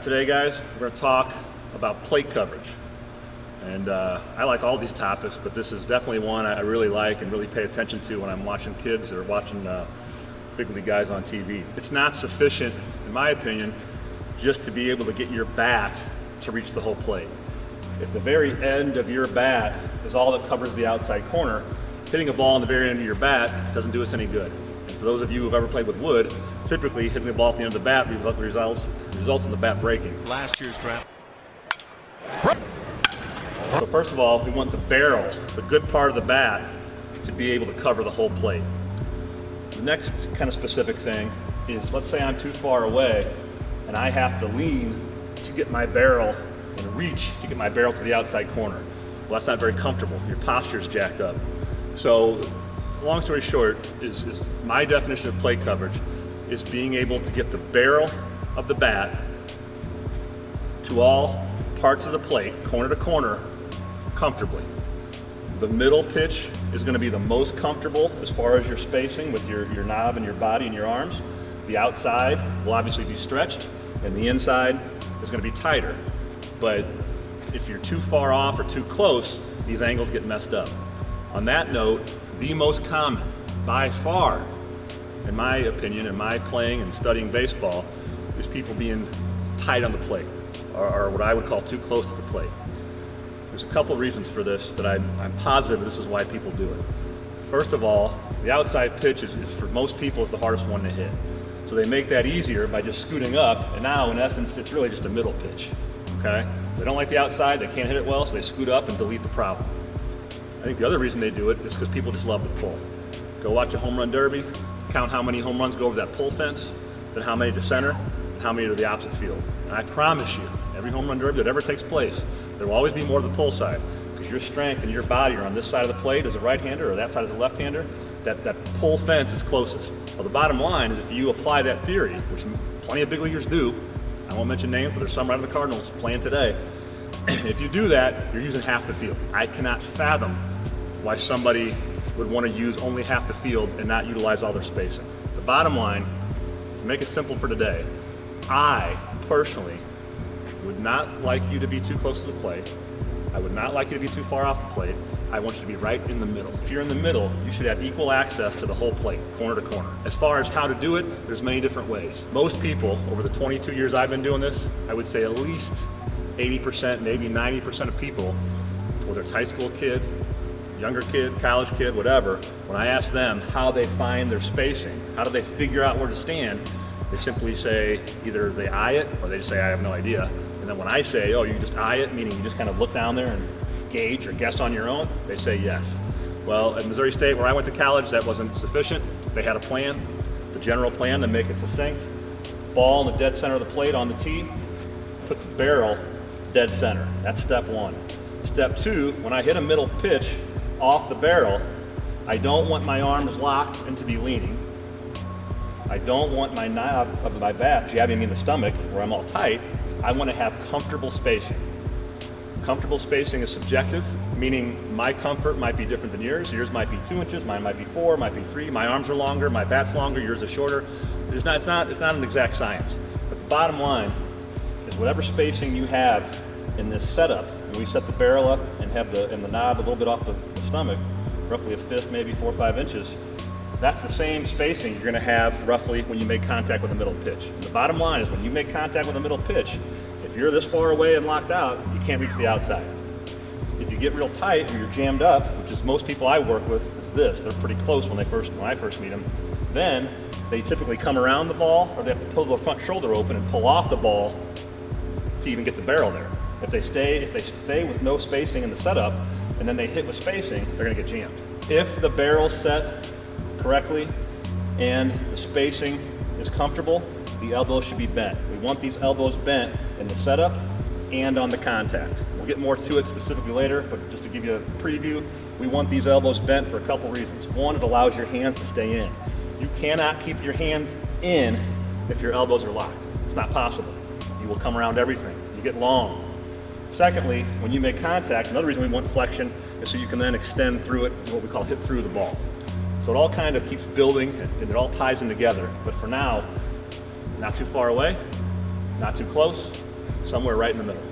Today, guys, we're going to talk about plate coverage. And I like all these topics, but this is definitely one I really like and really pay attention to when I'm watching kids or watching big league guys on TV. It's not sufficient, in my opinion, just to be able to get your bat to reach the whole plate. If the very end of your bat is all that covers the outside corner, hitting a ball on the very end of your bat doesn't do us any good. And for those of you who've ever played with wood, typically hitting the ball at the end of the bat results in the bat breaking. Last year's draft. So first of all, we want the barrel, the good part of the bat, to be able to cover the whole plate. The next kind of specific thing is, let's say I'm too far away and I have to lean to get my barrel and reach to get my barrel to the outside corner. Well, that's not very comfortable. Your posture's jacked up. So, long story short, is my definition of plate coverage is being able to get the barrel of the bat to all parts of the plate, corner to corner, comfortably. The middle pitch is going to be the most comfortable as far as your spacing with your knob and your body and your arms. The outside will obviously be stretched, and the inside is going to be tighter. But if you're too far off or too close, these angles get messed up. On that note, the most common, by far, in my opinion, in my playing and studying baseball, is people being tight on the plate, or what I would call too close to the plate. There's a couple reasons for this that I'm positive this is why people do it. First of all, the outside pitch is for most people is the hardest one to hit. So they make that easier by just scooting up, and now in essence it's really just a middle pitch. Okay? So they don't like the outside, they can't hit it well, so they scoot up and delete the problem. I think the other reason they do it is because people just love the pull. Go watch a home run derby, count how many home runs go over that pull fence, then how many to center, and how many to the opposite field. And I promise you, every home run derby that ever takes place, there will always be more to the pull side, because your strength and your body are on this side of the plate as a right-hander or that side as a left-hander. That pull fence is closest. Well, the bottom line is if you apply that theory, which plenty of big leaguers do, I won't mention names, but there's some right on the Cardinals playing today. If you do that, you're using half the field. I cannot fathom why somebody would want to use only half the field and not utilize all their spacing. The bottom line, to make it simple for today, I personally would not like you to be too close to the plate. I would not like you to be too far off the plate. I want you to be right in the middle. If you're in the middle, you should have equal access to the whole plate, corner to corner. As far as how to do it, there's many different ways. Most people, over the 22 years I've been doing this, I would say at least 80%, maybe 90% of people, whether it's high school kid, younger kid, college kid, whatever, when I ask them how they find their spacing, how do they figure out where to stand, they simply say either they eye it or they just say, I have no idea. And then when I say, oh, you just eye it, meaning you just kind of look down there and gauge or guess on your own, they say yes. Well, at Missouri State, where I went to college, that wasn't sufficient. They had a plan, the general plan to make it succinct. Ball in the dead center of the plate on the tee, put the barrel dead center. That's step one. Step two, when I hit a middle pitch off the barrel, I don't want my arms locked and to be leaning. I don't want my knob of my bat jabbing me in the stomach where I'm all tight. I want to have comfortable spacing. Comfortable spacing is subjective, meaning my comfort might be different than yours. Yours might be 2 inches, mine might be 4, might be 3. My arms are longer, my bat's longer, yours is shorter. It's not an exact science. But the bottom line is whatever spacing you have in this setup, and we set the barrel up and have the knob a little bit off the stomach, roughly a fist, maybe 4 or 5 inches. That's the same spacing you're going to have roughly when you make contact with a middle pitch. And the bottom line is when you make contact with a middle pitch, if you're this far away and locked out, you can't reach the outside. If you get real tight or you're jammed up, which is most people I work with, is this. They're pretty close when I first meet them. Then they typically come around the ball, or they have to pull their front shoulder open and pull off the ball to even get the barrel there. If they stay with no spacing in the setup, and then they hit with spacing, they're going to get jammed. If the barrel's set correctly and the spacing is comfortable, the elbows should be bent. We want these elbows bent in the setup and on the contact. We'll get more to it specifically later, but just to give you a preview, we want these elbows bent for a couple reasons. One, it allows your hands to stay in. You cannot keep your hands in if your elbows are locked. It's not possible. You will come around everything. You get long. Secondly, when you make contact, another reason we want flexion is so you can then extend through it, what we call hit through the ball. So it all kind of keeps building and it all ties in together. But for now, not too far away, not too close, somewhere right in the middle.